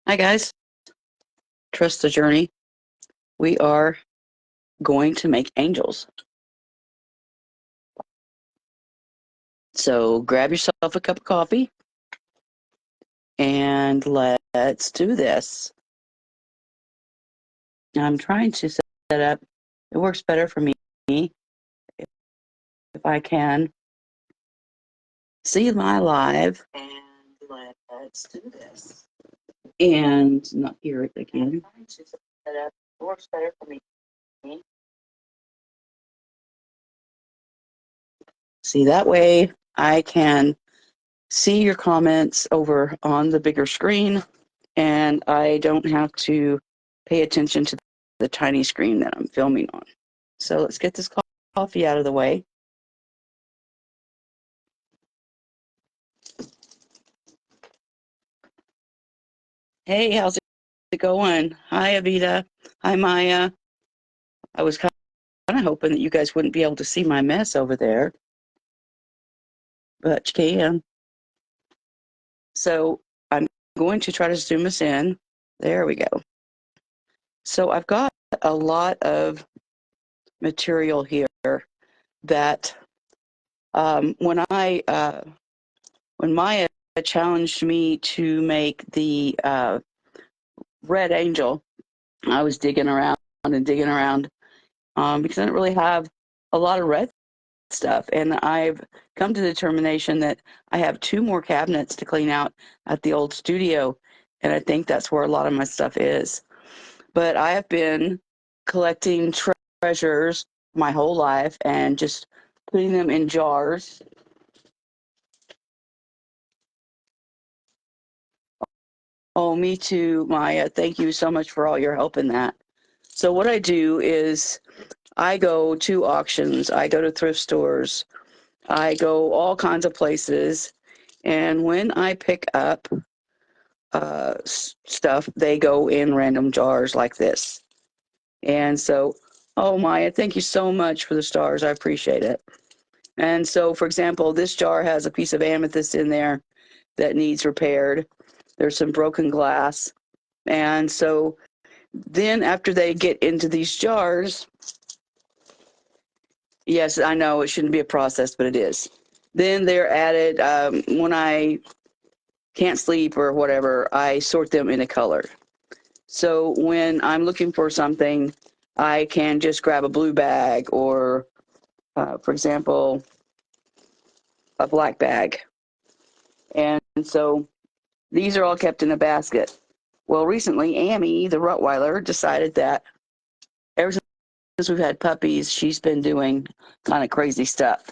Hi, guys. Trust the journey. We are going to make angels. So grab yourself a cup of coffee and let's do this. I'm trying to set up, it works better for me if I can see my live and let's do this. And not hear it again. I'm trying to set up, it works better for me. See, that way I can see your comments over on the bigger screen, and I don't have to pay attention to the tiny screen that I'm filming on. So let's get this coffee out of the way. Hey, how's it going? Hi, Avita. Hi, Maya. I was kind of hoping that you guys wouldn't be able to see my mess over there, but you can. So I'm going to try to zoom us in. There we go. So I've got a lot of material here that when Maya challenged me to make the red angel, I was digging around and digging around because I didn't really have a lot of red stuff, and I've come to the determination that I have 2 more cabinets to clean out at the old studio, and I think that's where a lot of my stuff is. But I have been collecting treasures my whole life and just putting them in jars. Oh, me too, Maya. Thank you so much for all your help in that. So what I do is I go to auctions, I go to thrift stores, I go all kinds of places, and when I pick up stuff, they go in random jars like this. And so, oh, Maya, thank you so much for the stars. I appreciate it. And so, for example, this jar has a piece of amethyst in there that needs repaired. There's some broken glass. And so then after they get into these jars, yes, I know it shouldn't be a process, but it is. Then they're added, when I can't sleep or whatever, I sort them in a color. So when I'm looking for something, I can just grab a blue bag or, for example, a black bag. And so these are all kept in a basket. Well, recently, Amy, the Rottweiler, decided that ever since we've had puppies, she's been doing kind of crazy stuff.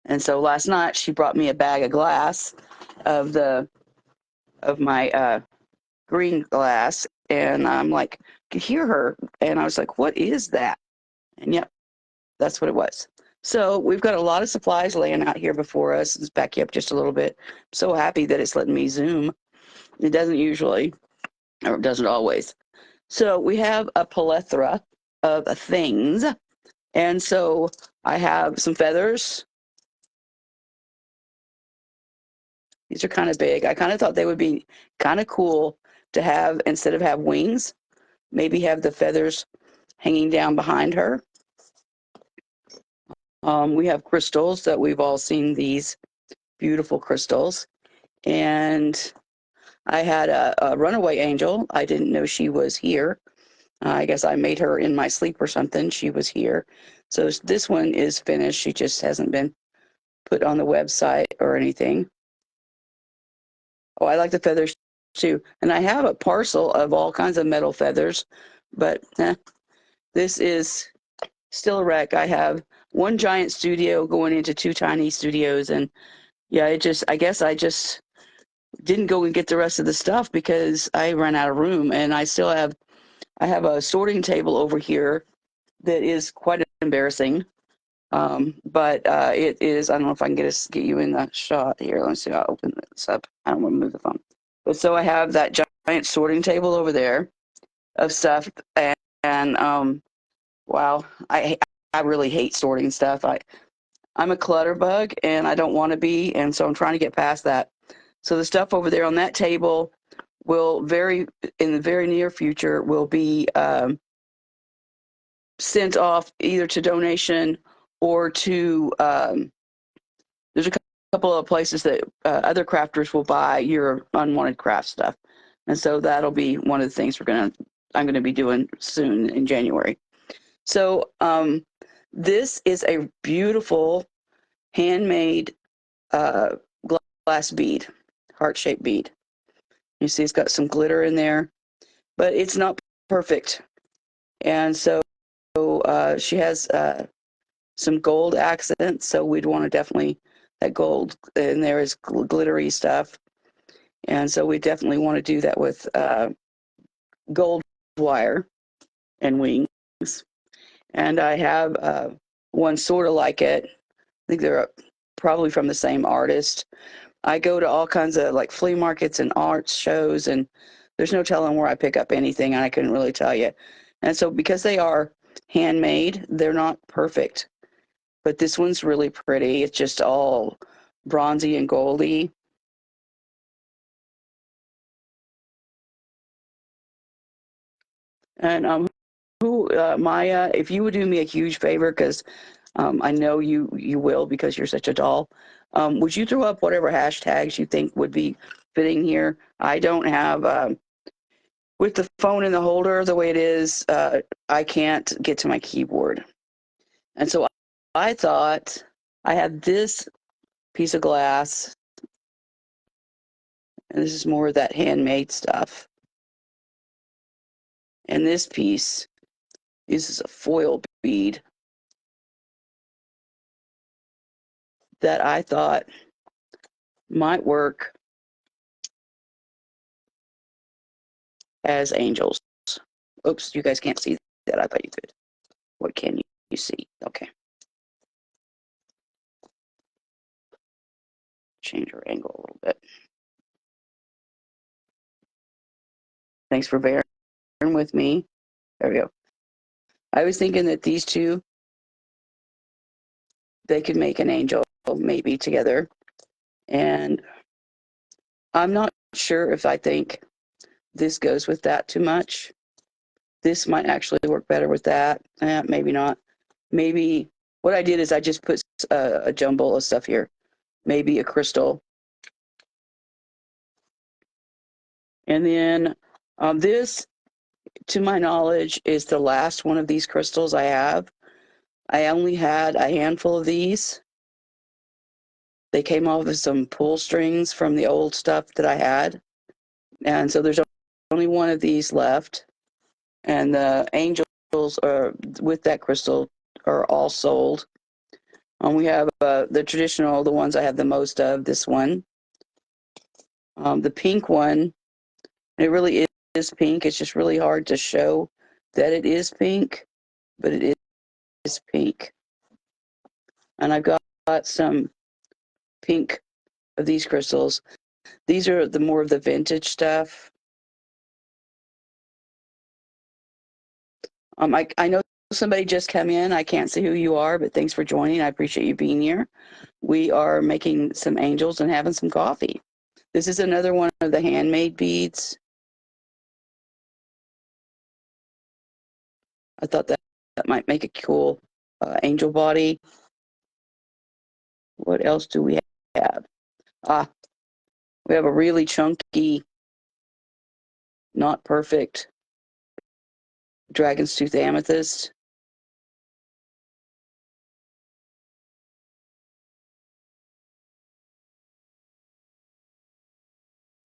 And so last night she brought me a bag of glass of my green glass, and I'm like, could hear her, and I was like, what is that? And yep, that's what it was. So we've got a lot of supplies laying out here before us. Let's back you up just a little bit. I'm so happy that it's letting me zoom. It doesn't usually, or it doesn't always. So we have a plethora of things. And so I have some feathers. These are kind of big. I kind of thought they would be kind of cool to have, instead of have wings, maybe have the feathers hanging down behind her. We have crystals that we've all seen, these beautiful crystals. And I had a runaway angel. I didn't know she was here. I guess I made her in my sleep or something. She was here. So this one is finished. She just hasn't been put on the website or anything. Oh, I like the feathers too. And I have a parcel of all kinds of metal feathers, but this is still a wreck. I have one giant studio going into 2 tiny studios, and yeah, I guess I just didn't go and get the rest of the stuff because I ran out of room. And I have a sorting table over here that is quite embarrassing. But it is, I don't know if I can get you in the shot here. Let me see. I'll open this up. I don't want to move the phone. But so I have that giant sorting table over there of stuff, and wow, I really hate sorting stuff. I'm a clutter bug, and I don't want to be, and so I'm trying to get past that. So the stuff over there on that table will in the very near future will be sent off either to donation or to there's a couple of places that other crafters will buy your unwanted craft stuff, and so that'll be one of the things I'm gonna be doing soon in January. So this is a beautiful handmade glass bead, heart-shaped bead. You see, it's got some glitter in there, but it's not perfect, and so she has some gold accents, so we'd want to definitely, that gold in there is glittery stuff, and so we definitely want to do that with gold wire and wings. And I have one sort of like it. I think they're probably from the same artist. I go to all kinds of like flea markets and arts shows, and there's no telling where I pick up anything, and I couldn't really tell you. And so because they are handmade, they're not perfect. But this one's really pretty. It's just all bronzy and goldy. And Maya, if you would do me a huge favor, because I know you will because you're such a doll. Would you throw up whatever hashtags you think would be fitting here? I don't have with the phone in the holder the way it is. I can't get to my keyboard, and so I thought I had this piece of glass, and this is more of that handmade stuff. And this piece, this is a foil bead that I thought might work as angels. Oops, you guys can't see that. I thought you could. What can you see? Okay. Change our angle a little bit. Thanks for bearing with me. There we go. I was thinking that these two, they could make an angel maybe together. And I'm not sure if I think this goes with that too much. This might actually work better with that. Maybe not. Maybe what I did is I just put a jumble of stuff here. Maybe a crystal. And then this, to my knowledge, is the last one of these crystals I have. I only had a handful of these. They came off of some pull strings from the old stuff that I had. And so there's only one of these left. And the angels are, with that crystal, are all sold. We have the traditional, the ones I have the most of, this one. The pink one, it really is pink. It's just really hard to show that it is pink, but it is pink. And I've got some pink of these crystals. These are the more of the vintage stuff. I know somebody just come in. I can't see who you are, but thanks for joining. I appreciate you being here. We are making some angels and having some coffee. This is another one of the handmade beads. I thought that might make a cool angel body. What else do we have? We have a really chunky, not perfect dragon's tooth amethyst.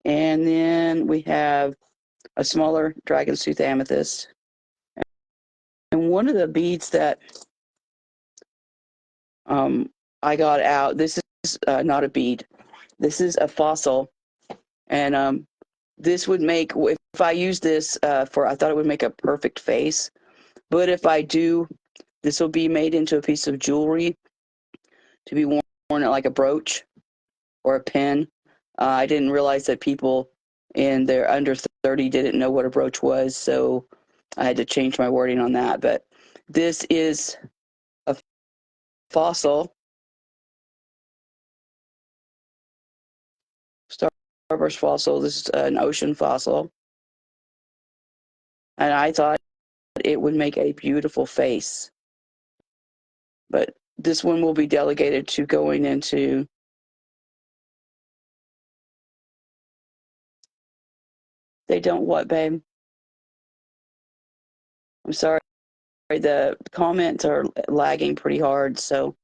And then we have a smaller dragon's tooth amethyst. And one of the beads that I got out, this is not a bead. This is a fossil. And this would make, if I use this I thought it would make a perfect face. But if I do, this will be made into a piece of jewelry to be worn like a brooch or a pin. I didn't realize that people in their under 30 didn't know what a brooch was, so I had to change my wording on that. But this is a fossil. starburst fossil. This is an ocean fossil. And I thought it would make a beautiful face. But this one will be delegated to going into they don't what, babe? I'm sorry. The comments are lagging pretty hard, so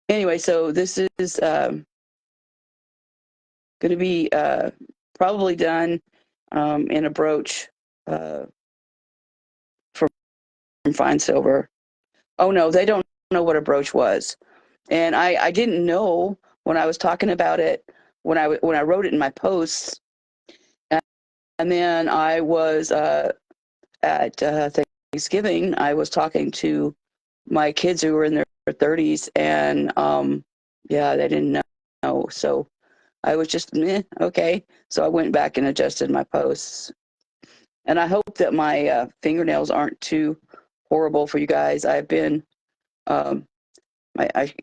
anyway, so this is going to be probably done in a brooch from fine silver. Oh no, they don't know what a brooch was, and I didn't know when I was talking about it when I wrote it in my posts, and then I was at Thanksgiving. I was talking to my kids who were in their 30s, and yeah, they didn't know. So I was just okay. So I went back and adjusted my posts, and I hope that my fingernails aren't too horrible for you guys. I've been I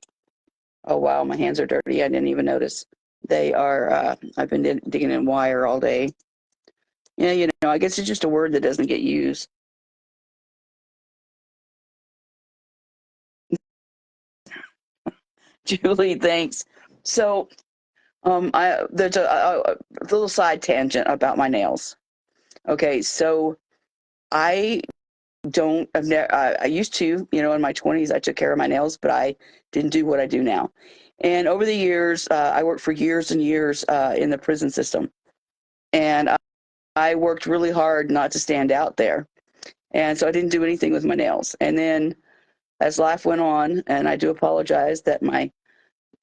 oh wow, my hands are dirty. I didn't even notice. They are. I've been digging in wire all day. Yeah, I guess it's just a word that doesn't get used. Julie, thanks. So, there's a little side tangent about my nails. Okay, so I don't. I used to, in my 20s, I took care of my nails, but I didn't do what I do now. And over the years, I worked for years and years in the prison system, and I worked really hard not to stand out there, and so I didn't do anything with my nails. And then as life went on, and I do apologize that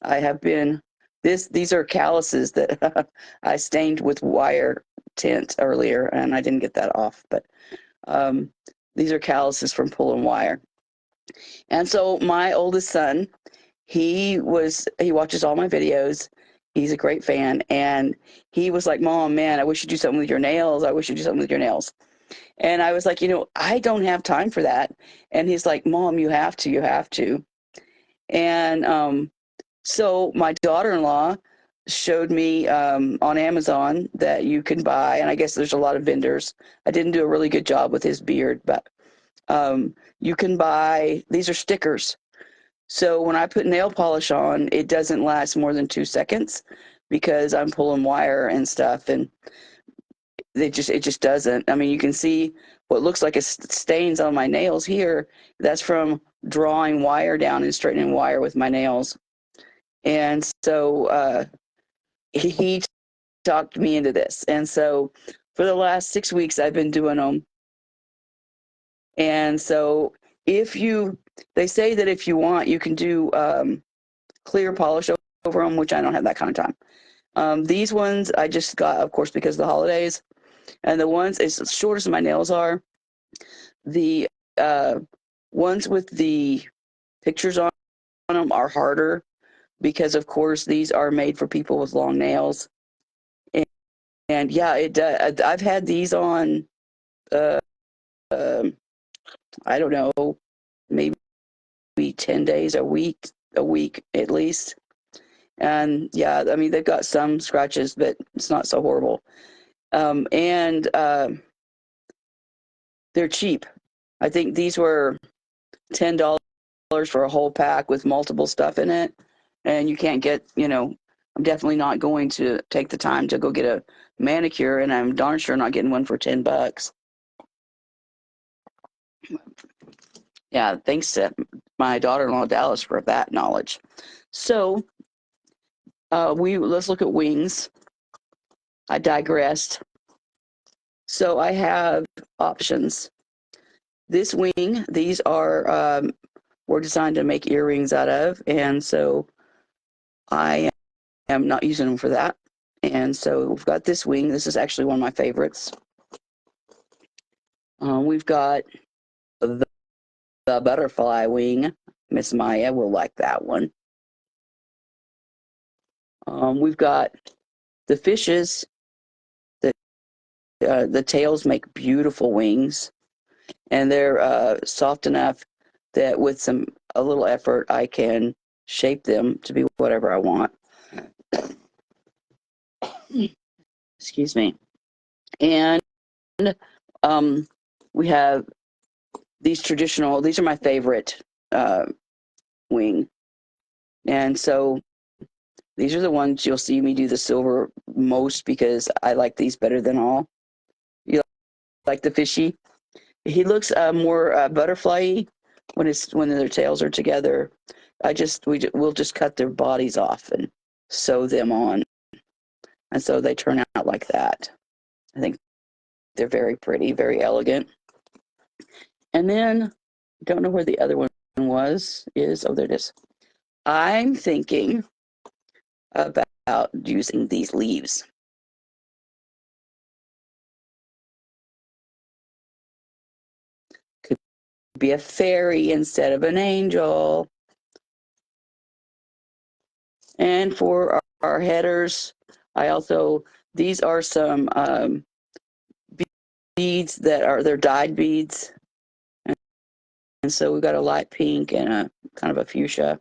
I have been these are calluses that I stained with wire tint earlier, and I didn't get that off, but um, these are calluses from pulling wire. And so my oldest son, he watches all my videos. He's a great fan, and he was like, "Mom, man, I wish you'd do something with your nails. I wish you'd do something with your nails." And I was like, I don't have time for that. And he's like, "Mom, you have to, you have to." And so my daughter-in-law showed me on Amazon that you can buy, and I guess there's a lot of vendors. I didn't do a really good job with his beard, but you can buy, these are stickers. So when I put nail polish on, it doesn't last more than 2 seconds because I'm pulling wire and stuff, and it just doesn't. I mean, you can see what looks like stains on my nails here. That's from drawing wire down and straightening wire with my nails. And so he talked me into this. And so for the last 6 weeks, I've been doing them. And so they say that if you want, you can do clear polish over them, which I don't have that kind of time. These ones I just got, of course, because of the holidays. And the ones, as short as my nails are, the ones with the pictures on them are harder because, of course, these are made for people with long nails. And yeah, I've had these on, uh, I don't know, maybe 10 days a week at least. And yeah, I mean, they've got some scratches, but it's not so horrible. And they're cheap. I think these were $10 for a whole pack with multiple stuff in it. And you can't get, I'm definitely not going to take the time to go get a manicure, and I'm darn sure not getting one for $10. Yeah, thanks to my daughter-in-law Dallas for that knowledge. So let's look at wings. I digressed. So I have options. This wing, these were designed to make earrings out of, and so I am not using them for that. And so we've got this wing. This is actually one of my favorites. We've got the butterfly wing. Miss Maya will like that one. We've got the fishes. The tails make beautiful wings, and they're soft enough that with a little effort, I can shape them to be whatever I want. Excuse me. And we have these traditional, these are my favorite wing. And so these are the ones you'll see me do the silver most because I like these better than all. You like the fishy? He looks more butterfly-y when their tails are together. We'll just cut their bodies off and sew them on, and so they turn out like that. I think they're very pretty, very elegant. And then, don't know where the other one is. Oh, there it is. I'm thinking about using these leaves. Could be a fairy instead of an angel. And for our headers, these are some beads they're dyed beads. And so we've got a light pink and a kind of a fuchsia.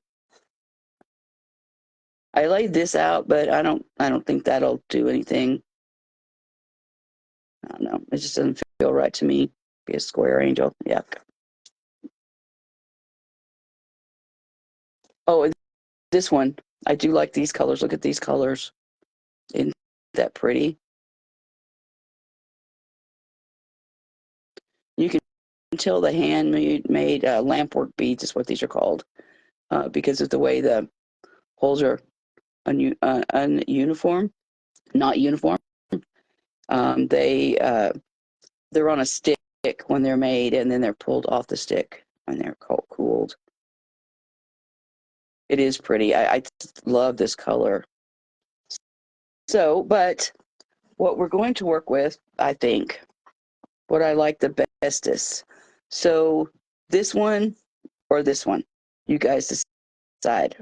I laid this out, but I don't think that'll do anything. I don't know. It just doesn't feel right to me. Be a square angel. Yeah. Oh, this one. I do like these colors. Look at these colors. Isn't that pretty? You can tell the handmade lampwork beads is what these are called because of the way the holes are ununiform, not uniform. They're on a stick when they're made, and then they're pulled off the stick when they're cooled. It is pretty. I love this color. So, but what we're going to work with, I think, what I like the bestest. So this one or this one, you guys decide.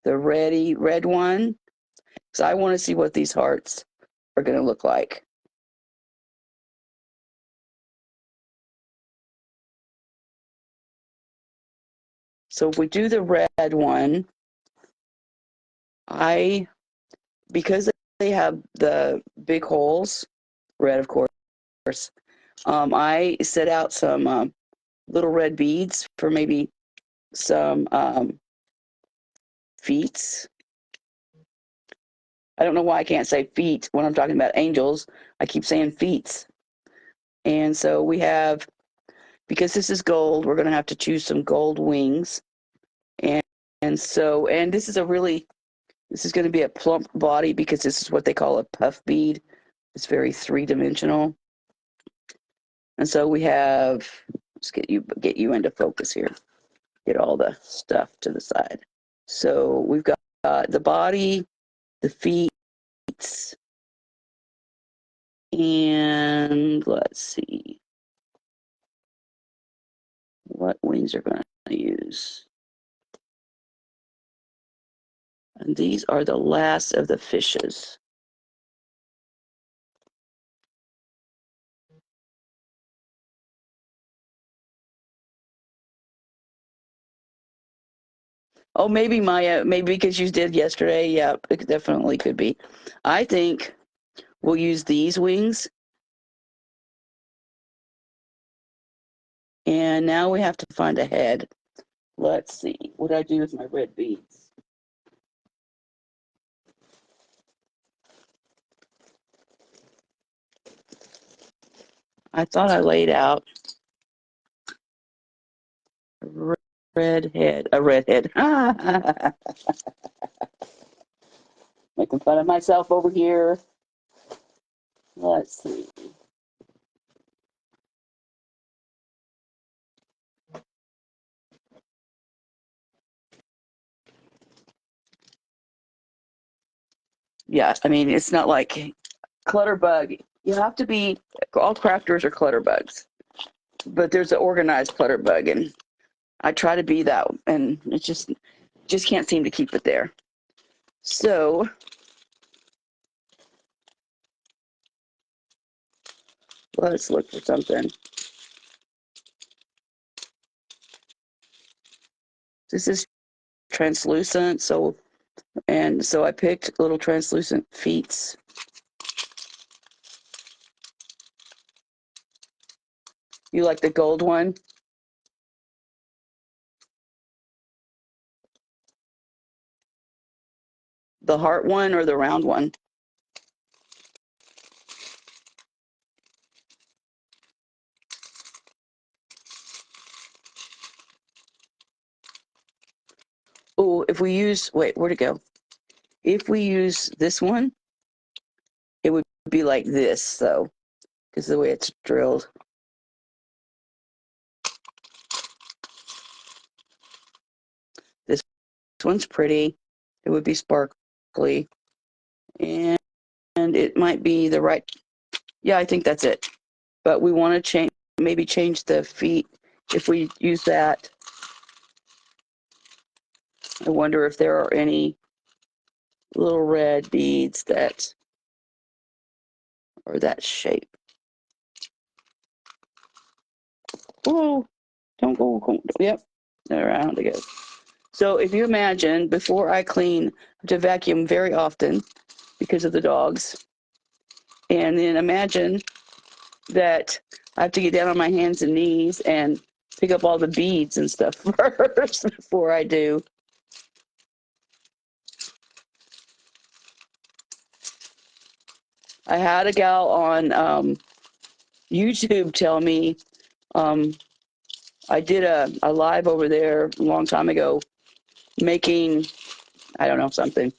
The red one, because I want to see what these hearts are going to look like. So if we do the red one, because they have the big holes, red of course, I set out some little red beads for maybe some feet. I don't know why I can't say feet when I'm talking about angels. I keep saying feet. And so we have, because this is gold, we're going to have to choose some gold wings. And this is going to be a plump body because this is what they call a puff bead. It's very three-dimensional. And so we have, let's get you into focus here. Get all the stuff to the side. So we've got the body, the feet, and let's see what wings are going to use. And these are the last of the fishes. Oh, maybe Maya, maybe because you did yesterday. Yeah, it definitely could be. I think we'll use these wings. And now we have to find a head. Let's see. What did I do with my red beads? I thought I laid out a redhead. Making fun of myself over here. Let's see. Yeah, I mean, it's not like Clutterbug. You have to be, all crafters are Clutterbugs, but there's an organized Clutterbug, and I try to be that, and it just can't seem to keep it there. So let's look for something. This is translucent. So I picked little translucent feet. You like the gold one? The heart one or the round one? Oh, if we use, wait, where'd it go? If we use this one, it would be like this, though, because the way it's drilled. This one's pretty. It would be sparkly. And it might be the right, yeah, I think that's it. But we want to maybe change the feet if we use that. I wonder if there are any little red beads that are that shape. Oh, don't go. Yep, around it goes. So if you imagine, before I clean, I have to vacuum very often because of the dogs. And then imagine that I have to get down on my hands and knees and pick up all the beads and stuff first before I do. I had a gal on YouTube tell me, I did a live over there a long time ago making, I don't know, something,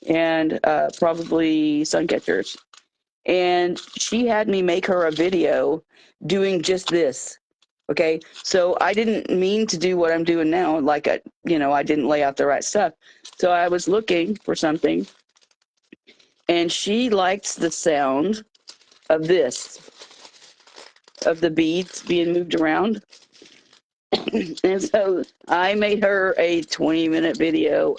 and probably sun catchers. And she had me make her a video doing just this. Okay. So I didn't mean to do what I'm doing now. Like, I didn't lay out the right stuff. So I was looking for something, and she likes the sound of this, of the beads being moved around. And so I made her a 20-minute video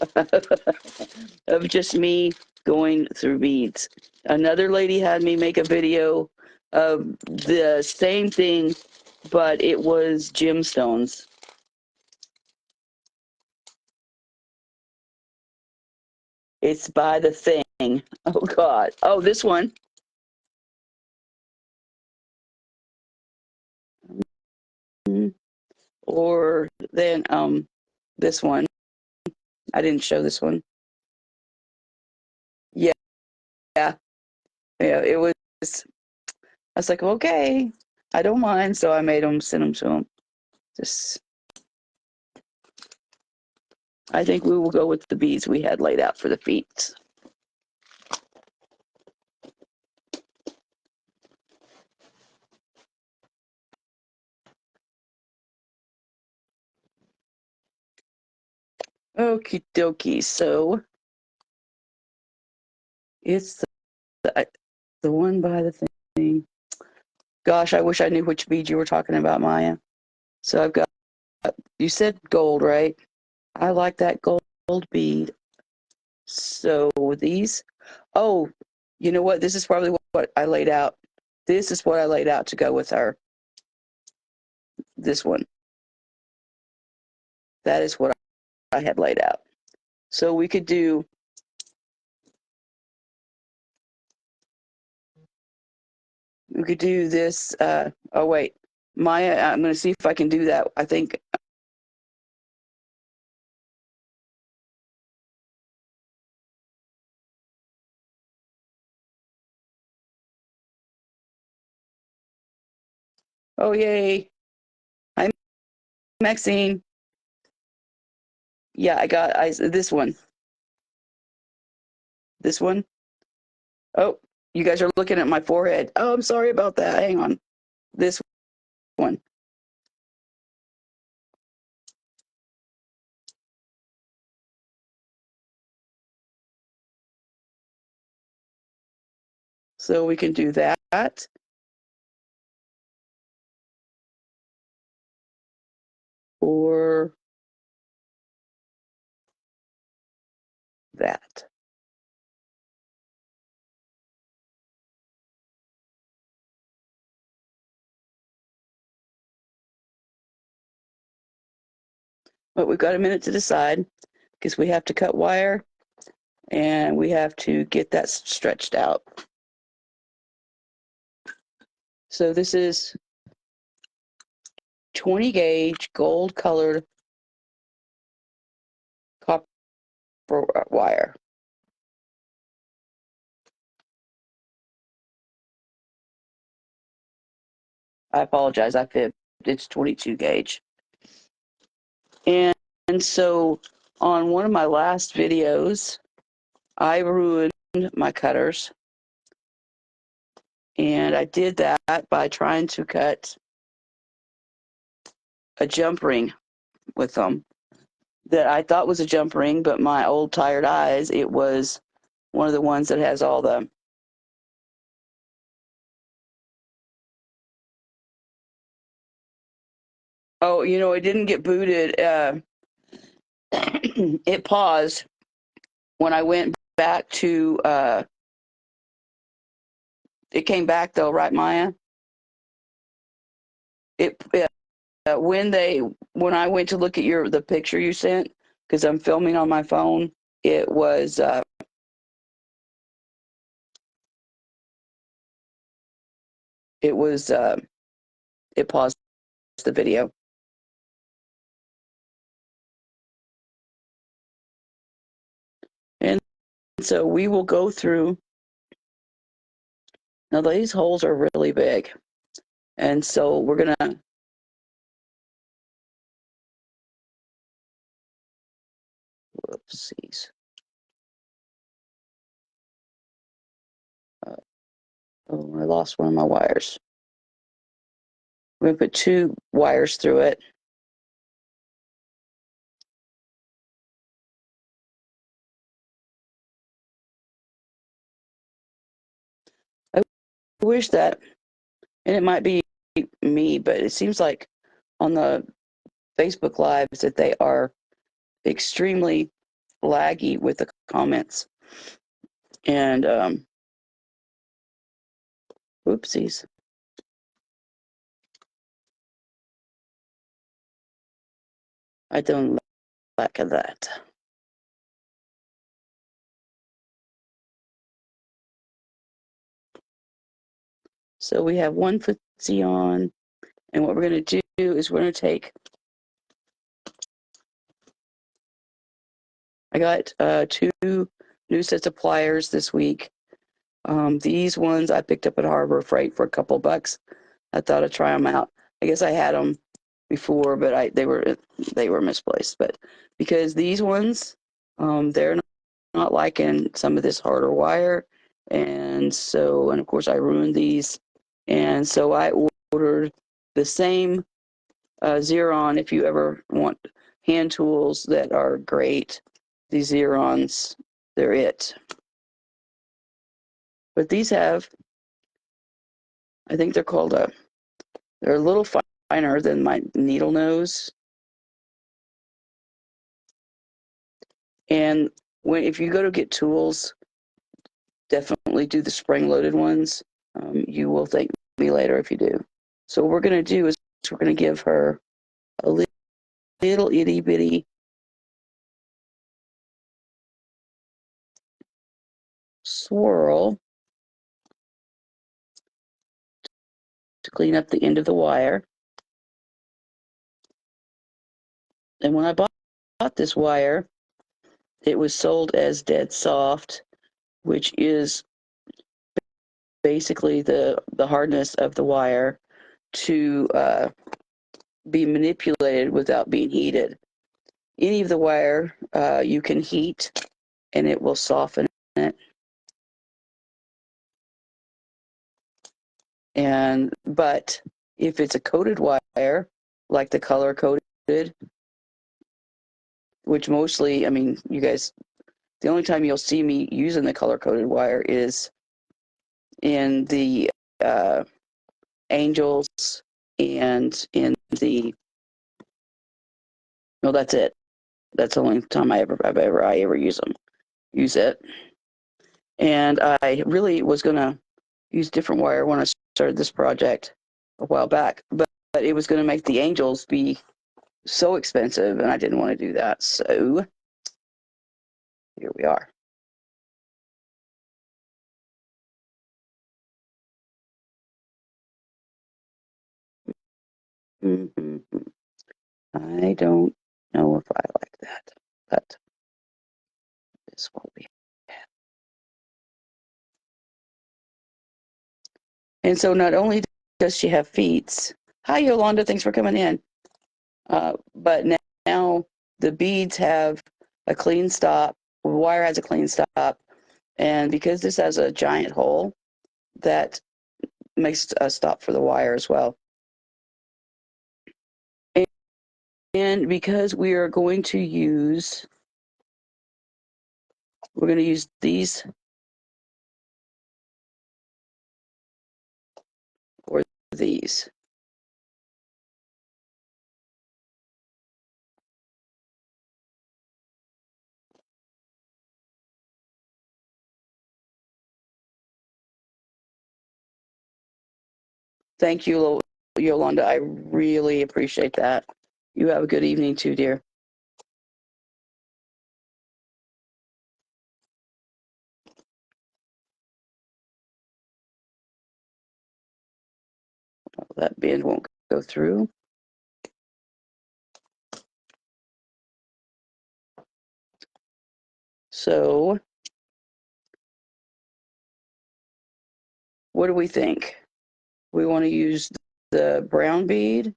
of just me going through beads. Another lady had me make a video of the same thing, but it was gemstones. It's by the thing. Oh God. Oh, this one. Or then this one. I didn't show this one. Yeah. Yeah. Yeah. It was, I was like, okay, I don't mind. So I made them, send them to him. Just, I think we will go with the beads we had laid out for the feet. Okie dokie. So it's the one by the thing. Gosh, I wish I knew which bead you were talking about, Maya. So I've got, you said gold, right? I like that gold bead. So these, oh, you know what? This is probably what I laid out. This is what I laid out to go with her. This one. That is what I had laid out. So we could do, this. Oh, wait. Maya, I'm going to see if I can do that. I think. Oh, yay. Hi, Maxine. Yeah, this one. This one. Oh, you guys are looking at my forehead. Oh, I'm sorry about that. Hang on. This one. So we can do that. Or that. But we've got a minute to decide. because we have to cut wire and we have to get that stretched out. So this is 20 gauge gold colored copper wire. I apologize, I fibbed. It's 22 gauge. And so on one of my last videos, I ruined my cutters. And I did that by trying to cut a jump ring with them that I thought was a jump ring, but my old tired eyes, it was one of the ones that has all the oh, you know, it didn't get booted. It paused when I went back to it came back though, right, Maya? It when I went to look at the picture you sent, because I'm filming on my phone, it was it paused the video. And so we will go through. Now these holes are really big, and so we're gonna whoopsies. Oh, I lost one of my wires. We're gonna put 2 wires through it. I wish that, and it might be me, but it seems like on the Facebook Lives that they are extremely laggy with the comments. And whoopsies. I don't like that. So we have one footsie on, and what we're going to do is we're going to take. I got 2 new sets of pliers this week. These ones I picked up at Harbor Freight for a couple bucks. I thought I'd try them out. I guess I had them before, but they were misplaced. But because these ones, they're not liking some of this harder wire, and of course I ruined these, and so I ordered the same Xeron. If you ever want hand tools that are great, these Xerons, they're it. But these have, I think they're called they're a little finer than my needle nose. And if you go to get tools, definitely do the spring-loaded ones. You will thank me later if you do. So what we're going to do is we're going to give her a little itty bitty swirl to clean up the end of the wire. And when I bought this wire, it was sold as dead soft, which is basically the hardness of the wire to be manipulated without being heated. Any of the wire you can heat and it will soften it. But if it's a coated wire, like the color coded, which mostly, I mean, you guys, the only time you'll see me using the color coded wire is in the Angels and in the, no, that's it. That's the only time I ever use it. And I really was gonna use different wire when I started this project a while back, but it was gonna make the Angels be so expensive, and I didn't want to do that. So Here we are. Mm-hmm. I don't know if I like that, but this will be. And so not only does she have feet, hi Yolanda, thanks for coming in. But now the beads have a clean stop, the wire has a clean stop, and because this has a giant hole, that makes a stop for the wire as well. And because we are going to use, we're going to use these or these. Thank you, Yolanda. I really appreciate that. You have a good evening too, dear. That band won't go through. So, what do we think? We want to use the brown bead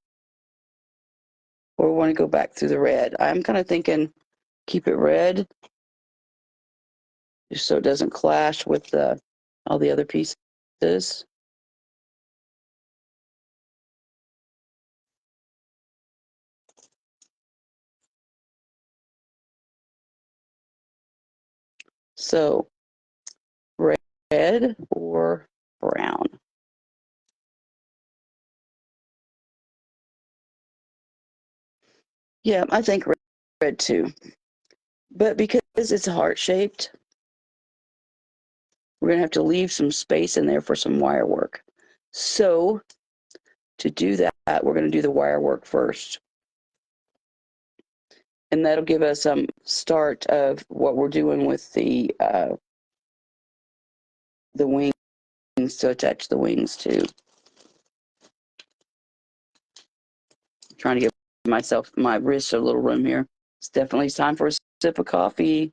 or want to go back through the red? I'm kind of thinking keep it red just so it doesn't clash with all the other pieces. So red or brown? Yeah, I think red too. But because it's heart shaped, we're going to have to leave some space in there for some wire work. So to do that, we're going to do the wire work first. And that'll give us some start of what we're doing with the wings to attach the wings to. I'm trying to give myself, my wrist a little room here. It's definitely time for a sip of coffee.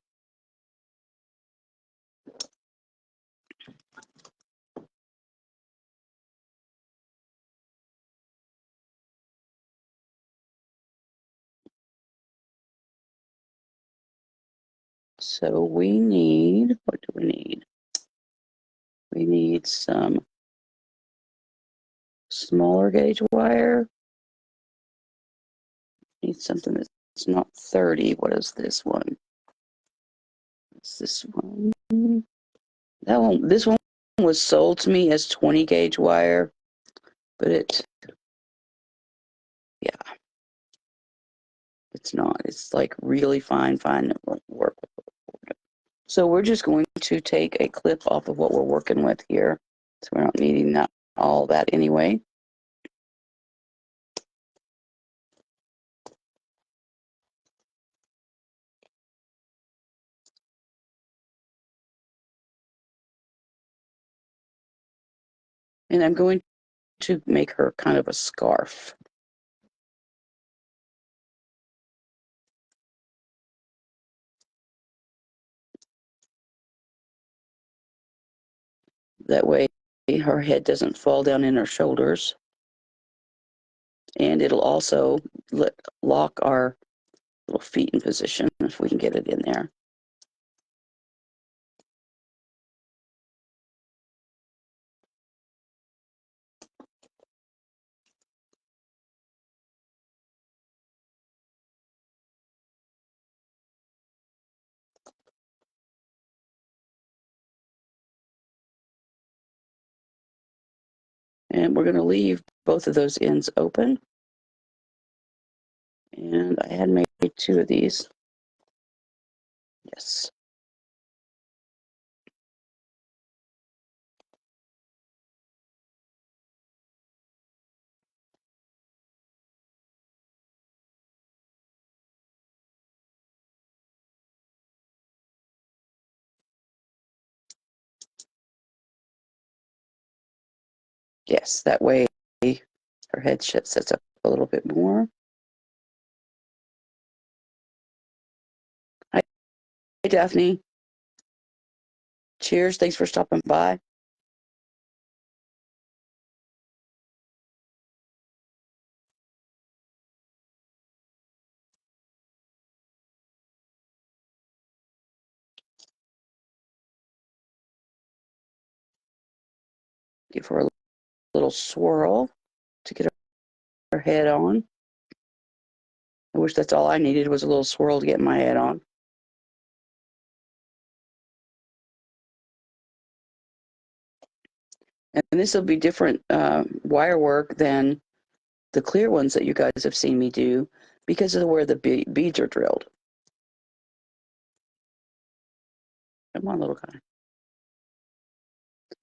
So we need, what do we need? We need some smaller gauge wire. Need something that's not 30. What is this one? What's this one? That one, this one was sold to me as 20 gauge wire, but yeah, it's not. It's like really fine, it won't work. So we're just going to take a clip off of what we're working with here. So we're not needing that, all that anyway. And I'm going to make her kind of a scarf. That way her head doesn't fall down in her shoulders. And it'll also lock our little feet in position if we can get it in there. And we're going to leave both of those ends open. And I had made 2 of these. Yes. Yes, that way her head sets up a little bit more. Hi, Daphne. Cheers. Thanks for stopping by. Give her a little swirl to get her head on. I wish that's all I needed was a little swirl to get my head on. And this will be different wire work than the clear ones that you guys have seen me do because of where the beads are drilled. Come on, little guy.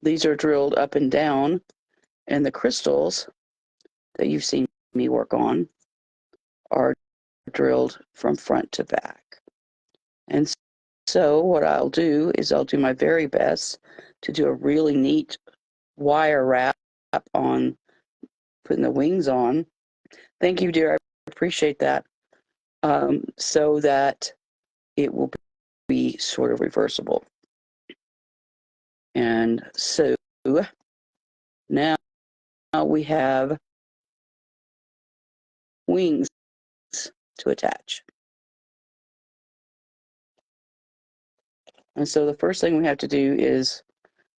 These are drilled up and down, and the crystals that you've seen me work on are drilled from front to back. And so what I'll do is I'll do my very best to do a really neat wire wrap on putting the wings on. Thank you, dear. I appreciate that. So that it will be sort of reversible. And so now we have wings to attach. And so the first thing we have to do is,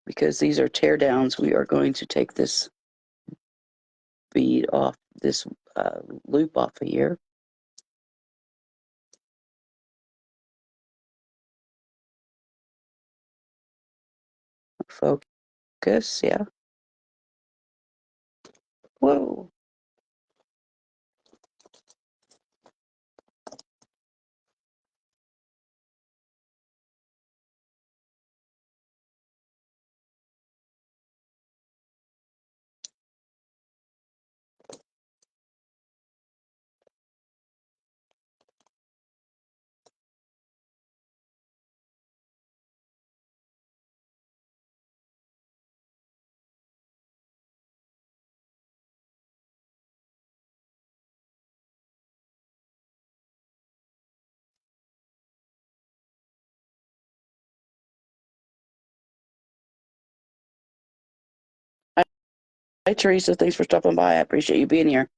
because these are tear downs, we are going to take this bead off, this loop off of here. Focus, yeah. Whoa. Hi, Teresa. Thanks for stopping by. I appreciate you being here.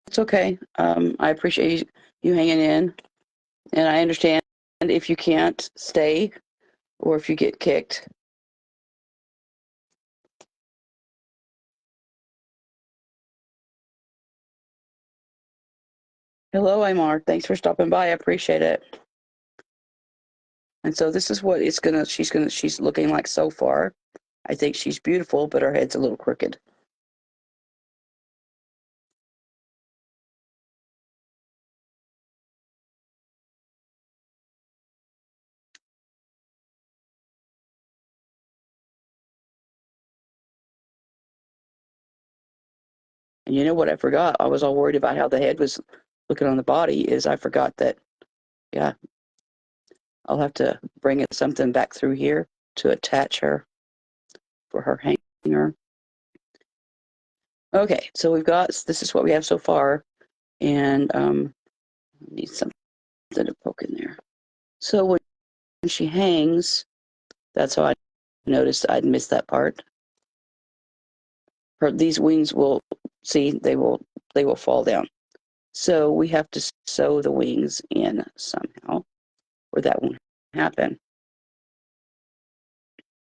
It's okay. I appreciate you hanging in, and I understand if you can't stay or if you get kicked. Hello, Aymar. Thanks for stopping by. I appreciate it. And so this is what she's looking like so far. I think she's beautiful, but her head's a little crooked. And you know what I forgot? I was all worried about how the head was looking on the body, is I forgot that, yeah, I'll have to bring it something back through here to attach her for her hanger. Okay, so this is what we have so far, and need something to poke in there. So when she hangs, that's how I noticed I'd missed that part. These wings will, see, they will fall down. So we have to sew the wings in somehow, or that won't happen.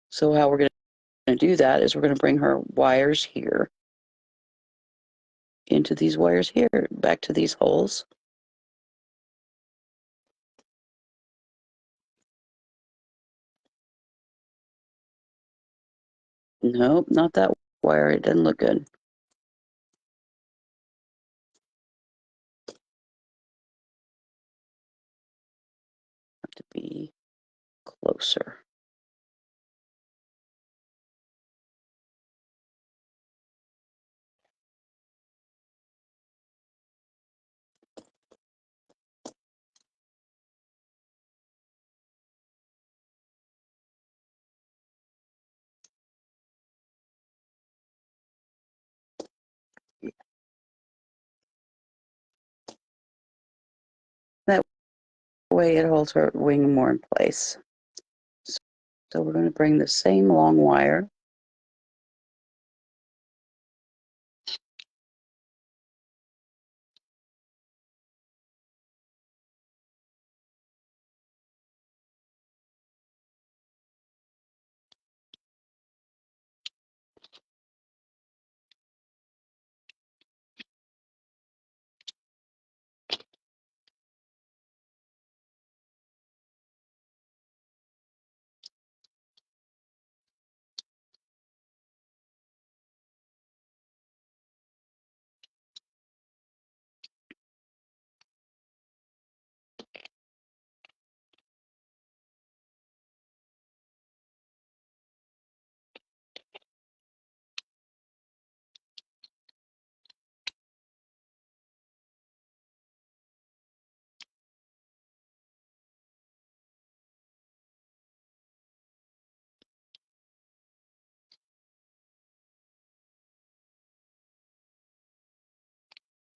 So how we're going to do that is we're going to bring her wires here into these wires here, back to these holes. Nope, not that wire. It doesn't look good. Have to be closer. That way it holds her wing more in place. So we're going to bring the same long wire.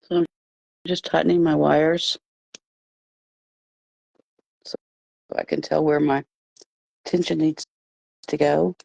So I'm just tightening my wires so I can tell where my tension needs to go.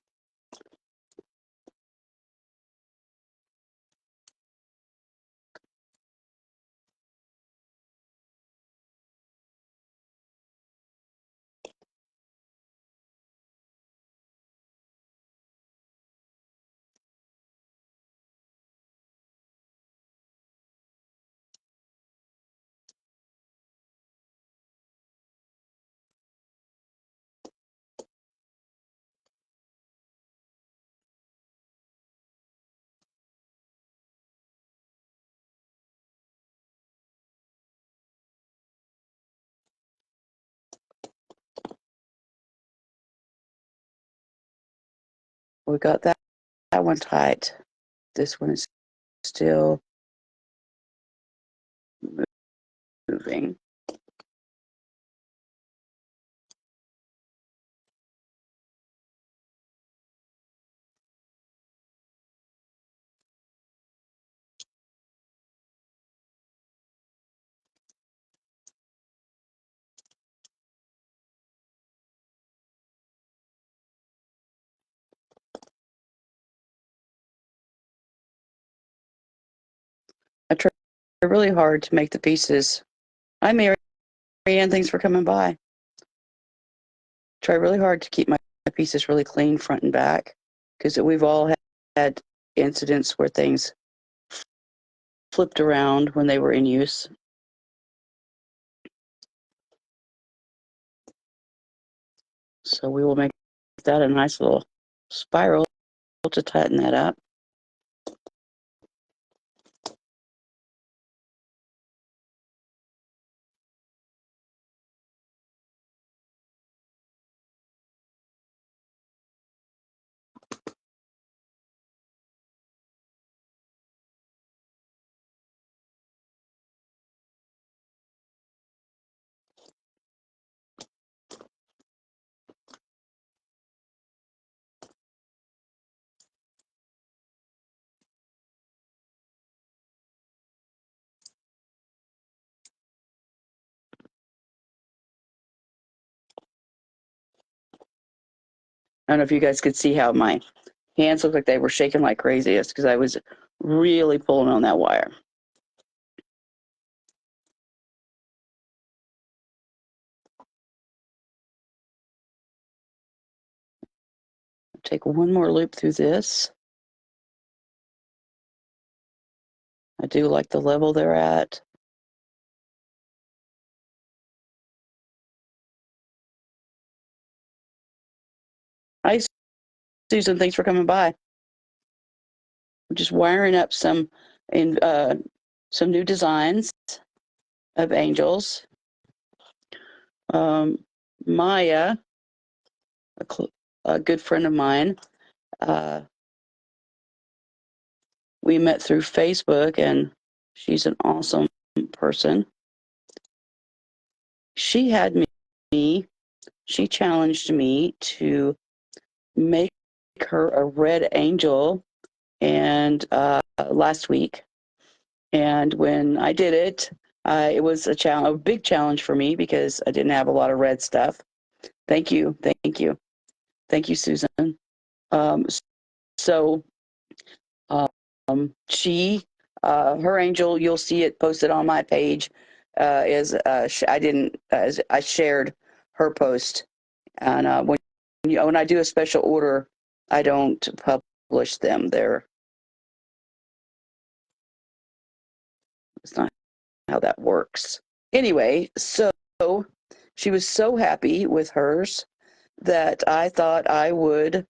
We got that one tight. This one is still moving. I tried really hard to make the pieces. Hi, Mary Ann. Thanks for coming by. Try really hard to keep my pieces really clean front and back because we've all had incidents where things flipped around when they were in use. So we will make that a nice little spiral to tighten that up. I don't know if you guys could see how my hands looked like they were shaking like crazy. It's because I was really pulling on that wire. Take one more loop through this. I do like the level they're at. Hi, Susan. Thanks for coming by. I'm just wiring up some new designs of angels. Maya, a good friend of mine, we met through Facebook, and she's an awesome person. She challenged me to make her a red angel, and last week. And when I did it, it was a big challenge for me because I didn't have a lot of red stuff. Thank you, Susan. Um, so her angel, you'll see it posted on my page. I shared her post, and when I do a special order, I don't publish them. It's not how that works. Anyway, so she was so happy with hers that I thought I would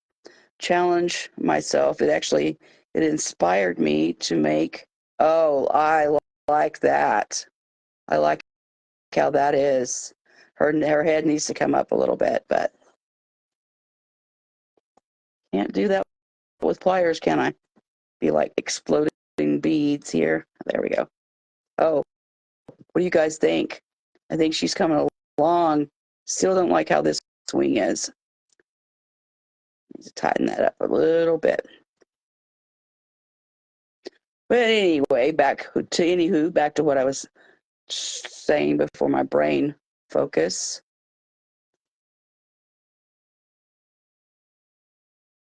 challenge myself. It inspired me to make. Oh, I like that. I like how that is. Her head needs to come up a little bit, but can't do that with pliers, can I? Be like exploding beads here. There we go. Oh, what do you guys think? I think she's coming along. Still don't like how this swing is. Need to tighten that up a little bit. But anyway, back to what I was saying before my brain focus.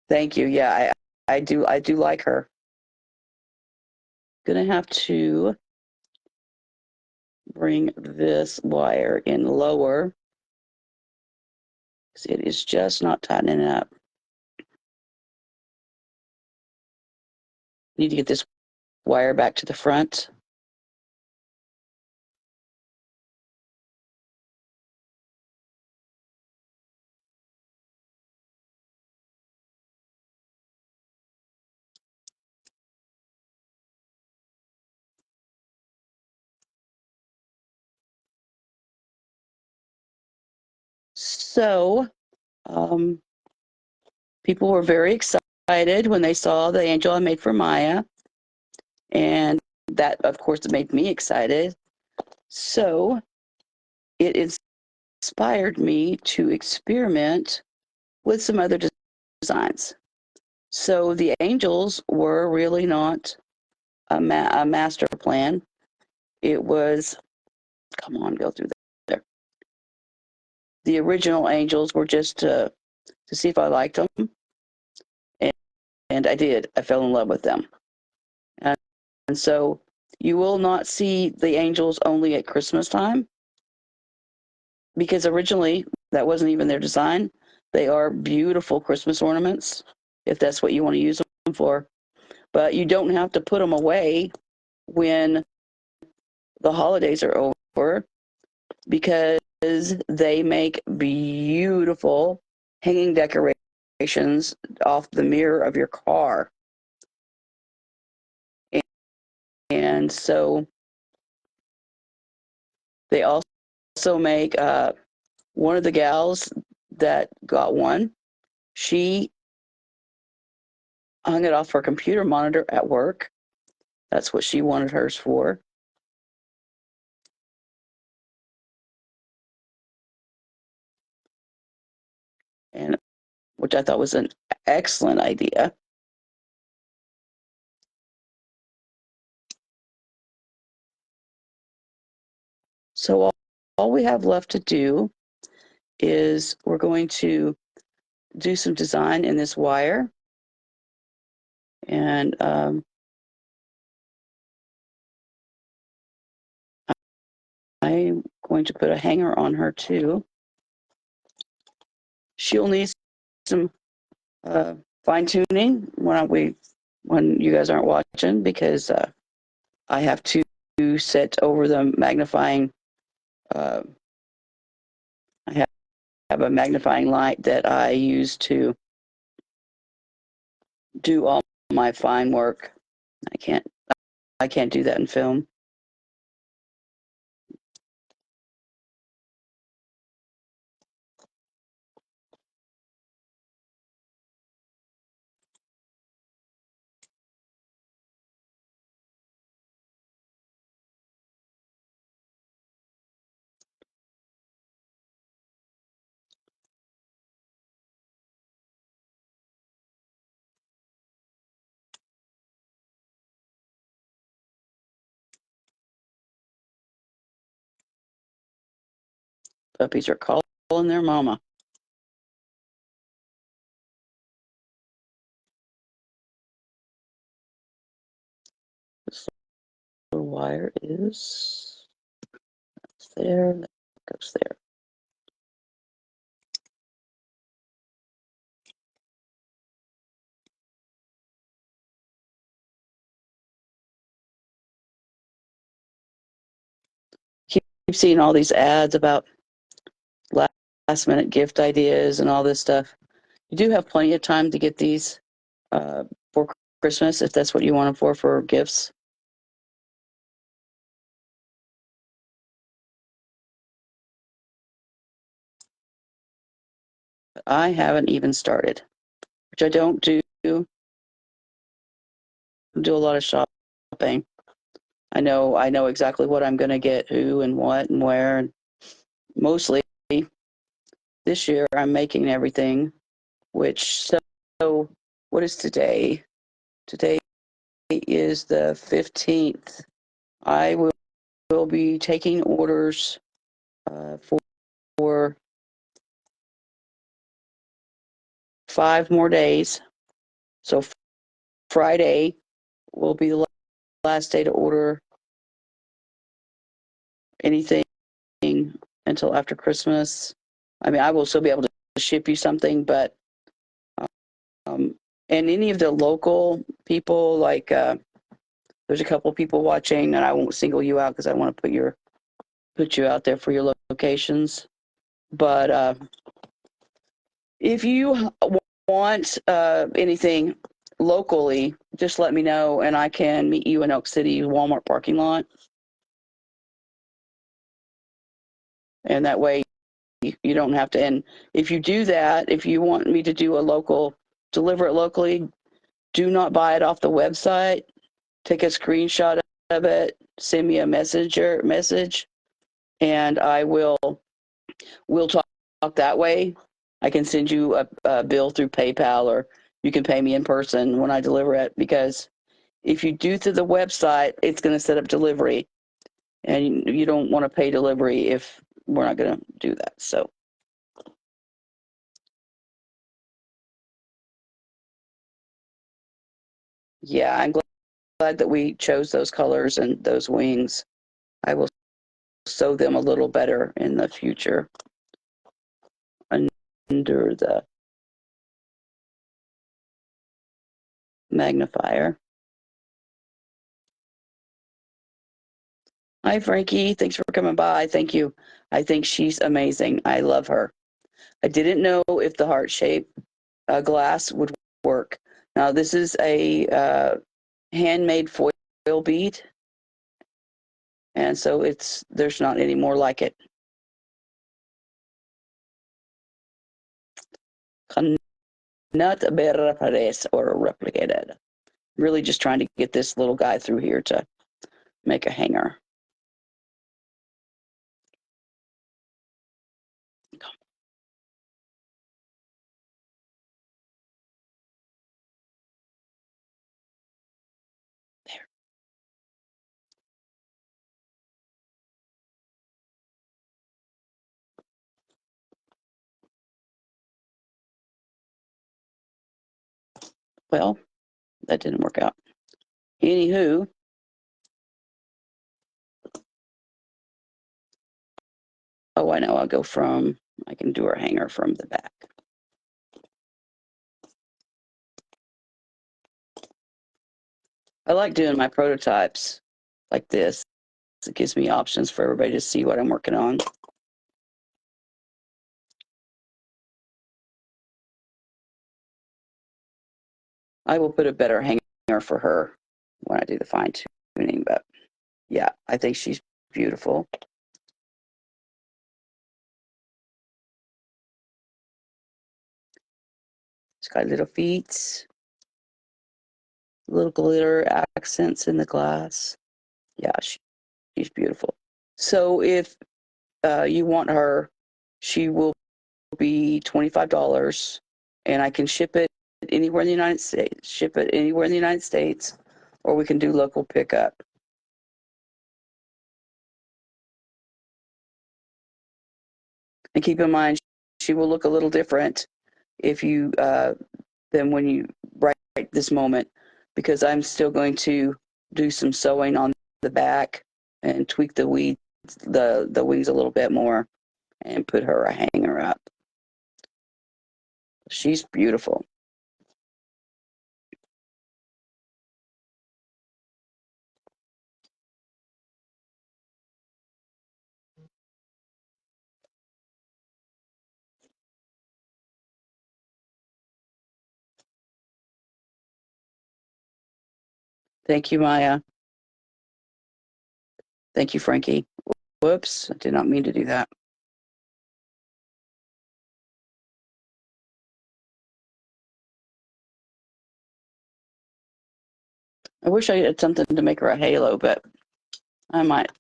Thank you. Yeah, I do like her. Gonna have to bring this wire in lower because it is just not tightening up. Need to get this wire back to the front. So, people were very excited when they saw the angel I made for Maya. And that, of course, made me excited. So it inspired me to experiment with some other designs. So the angels were really not a master plan. It was, come on, go through there. The original angels were just to see if I liked them. And I did. I fell in love with them. And so you will not see the angels only at Christmas time, because originally that wasn't even their design. They are beautiful Christmas ornaments, if that's what you want to use them for. But you don't have to put them away when the holidays are over, because they make beautiful hanging decorations off the mirror of your car. And so they also make one of the gals that got one, she hung it off her computer monitor at work. That's what she wanted hers for. And which I thought was an excellent idea. So all we have left to do is we're going to do some design in this wire. And I'm going to put a hanger on her too. She'll need some fine tuning when you guys aren't watching, because I have to set over the magnifying. Uh, I have a magnifying light that I use to do all my fine work. I can't I can't do that in film. Puppies are calling their mama. This little wire is there. That goes there. Keep seeing all these ads about last minute gift ideas and all this stuff. You do have plenty of time to get these for Christmas if that's what you want them for gifts. I haven't even started, which I don't do a lot of shopping. I know exactly what I'm going to get, who and what and where. And mostly this year I'm making everything, which so what is today? Today is the 15th. I will be taking orders for 5 more days. So Friday will be the last day to order anything until after Christmas. I mean, I will still be able to ship you something, but and any of the local people, like there's a couple people watching, and I won't single you out because I want to put you out there for your locations. But if you want anything locally, just let me know, and I can meet you in Elk City Walmart parking lot. And that way you don't have to. And if you do that, if you want me to do deliver it locally, do not buy it off the website. Take a screenshot of it, send me a message, and we'll talk that way. I can send you a bill through PayPal, or you can pay me in person when I deliver it, because if you do through the website, it's going to set up delivery, and you don't want to pay delivery if we're not going to do that. So yeah, I'm glad that we chose those colors and those wings. I will sew them a little better in the future under the magnifier. Hi, Frankie. Thanks for coming by. Thank you. I think she's amazing. I love her. I didn't know if the heart shape glass would work. Now, this is a handmade foil bead, and so there's not any more like it. Not repares or replicated. Really just trying to get this little guy through here to make a hanger. There. Well, that didn't work out. Anywho, oh, I know. I can do her hanger from the back. I like doing my prototypes like this. It gives me options for everybody to see what I'm working on. I will put a better hanger for her when I do the fine tuning, but yeah, I think she's beautiful. She's got little feet, little glitter accents in the glass. Yeah, she's beautiful. So if you want her, she will be $25, and I can ship it anywhere in the United States. Ship it anywhere in the United States, or we can do local pickup. And keep in mind, she will look a little different if you than when you right this moment, because I'm still going to do some sewing on the back and tweak the wings a little bit more and put her a hanger up. She's beautiful. Thank you, Maya. Thank you, Frankie. Whoops, I did not mean to do that. I wish I had something to make her a halo, but I might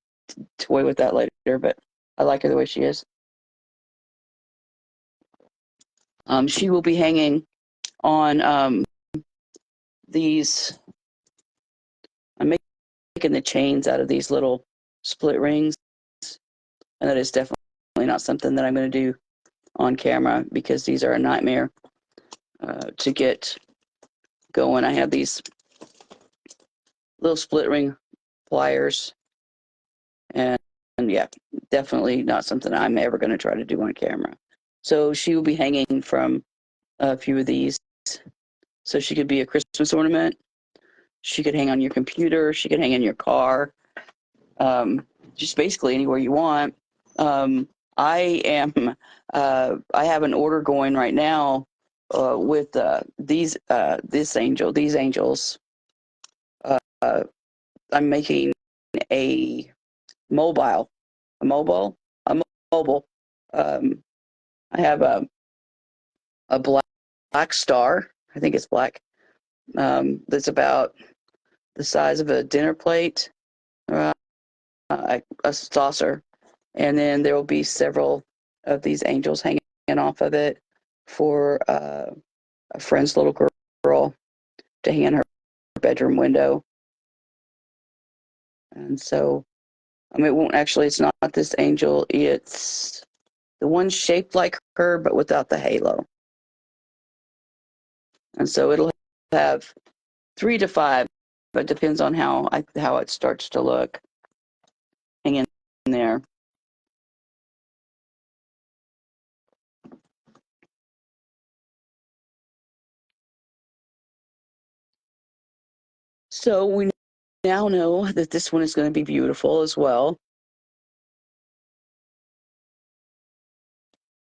toy with that later. But I like her the way she is. She will be hanging on these. I'm making the chains out of these little split rings, and that is definitely not something that I'm going to do on camera because these are a nightmare to get going. I have these little split ring pliers, and yeah, definitely not something I'm ever going to try to do on camera. So she will be hanging from a few of these. So she could be a Christmas ornament. She could hang on your computer. She could hang in your car. Just basically anywhere you want. I am. I have an order going right now with these angels. Uh, I'm making a mobile, a mobile, a mobile. Um, I have a black star. I think it's black. That's about the size of a dinner plate, uh, a saucer, and then there will be several of these angels hanging off of it for a friend's little girl to hang in her bedroom window. And so, I mean, it won't actually. It's not this angel. It's the one shaped like her, but without the halo. And so it'll have 3 to 5, but depends on how it starts to look. Hang in there. So we now know that this one is going to be beautiful as well.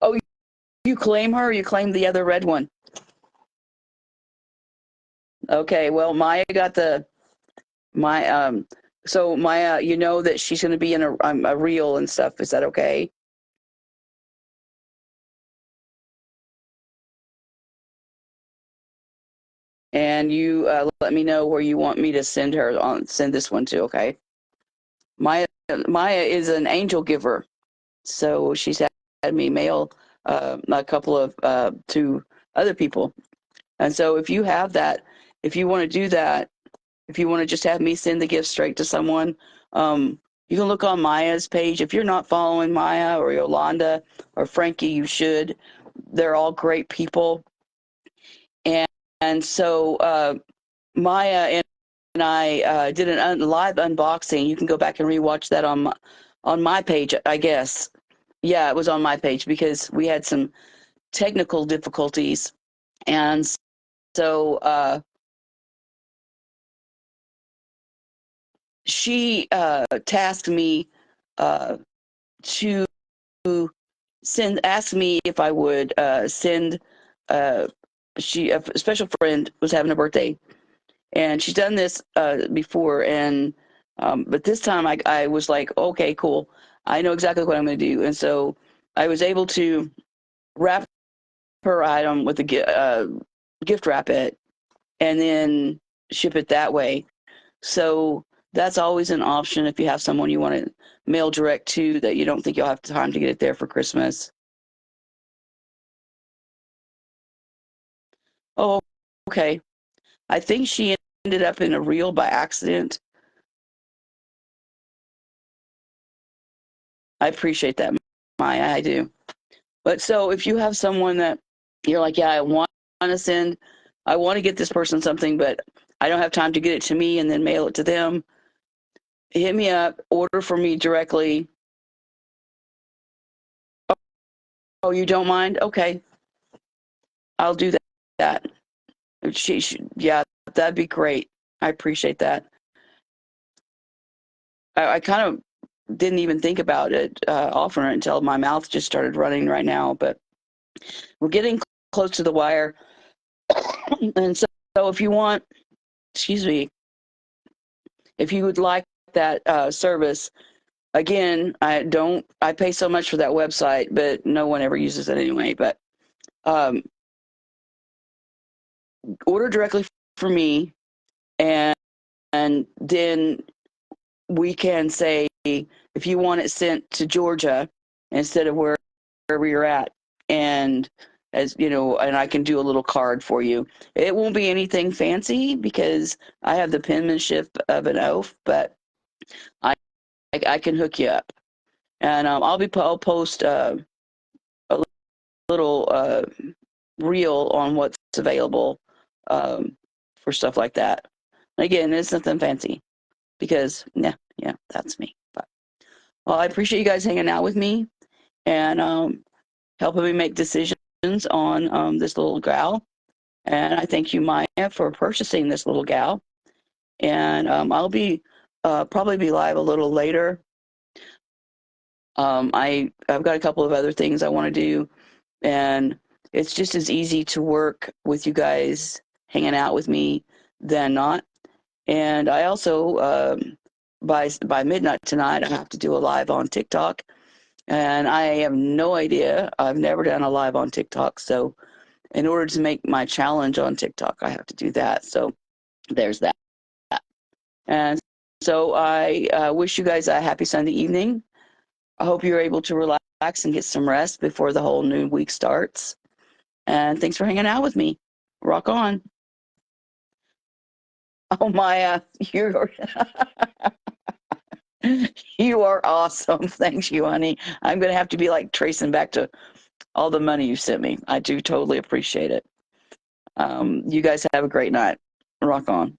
Oh, you claim her, or you claim the other red one? Okay, well, Maya got my so Maya, you know that she's going to be in a reel and stuff. Is that okay? And you let me know where you want me to send this one to. Okay. Maya is an angel giver, so she's had me mail a couple of to other people. And so if you have that, if you want to do that, if you want to just have me send the gift straight to someone, you can look on Maya's page. If you're not following Maya or Yolanda or Frankie, you should. They're all great people. And so Maya and I did a live unboxing. You can go back and rewatch that on my page, I guess. Yeah, it was on my page because we had some technical difficulties, and so she tasked me to asked me if I would send. A special friend was having a birthday, and she's done this before, and but this time I was like, okay, cool, I know exactly what I'm going to do, and so I was able to wrap her item with a gift wrap it, and then ship it that way. So that's always an option if you have someone you want to mail direct to that you don't think you'll have time to get it there for Christmas. Oh, okay. I think she ended up in a reel by accident. I appreciate that, Maya. I do. But so if you have someone that you're like, yeah, I want to send, I want to get this person something, but I don't have time to get it to me and then mail it to them, hit me up, order for me directly. Oh, you don't mind? Okay, I'll do that. Yeah, that'd be great. I appreciate that. I kind of didn't even think about it offering it until my mouth just started running right now, but we're getting close to the wire. And so if you want, excuse me, if you would like that service, again, I pay so much for that website, but no one ever uses it anyway. But um, order directly for me, and then we can say if you want it sent to Georgia instead of wherever you're at, and as you know, and I can do a little card for you. It won't be anything fancy because I have the penmanship of an oaf, but I I can hook you up, and I'll post a little reel on what's available for stuff like that. Again, it's nothing fancy because yeah, that's me. But well, I appreciate you guys hanging out with me and helping me make decisions on this little gal. And I thank you, Maya, for purchasing this little gal. And I'll be probably be live a little later. I've got a couple of other things I want to do, and it's just as easy to work with you guys hanging out with me than not. And I also by midnight tonight I have to do a live on TikTok, and I have no idea. I've never done a live on TikTok, so in order to make my challenge on TikTok, I have to do that. So there's that. And so I wish you guys a happy Sunday evening. I hope you're able to relax and get some rest before the whole new week starts. And thanks for hanging out with me. Rock on. Oh, Maya, you're you are awesome. Thanks, you, honey. I'm gonna have to be like tracing back to all the money you sent me. I do totally appreciate it. You guys have a great night. Rock on.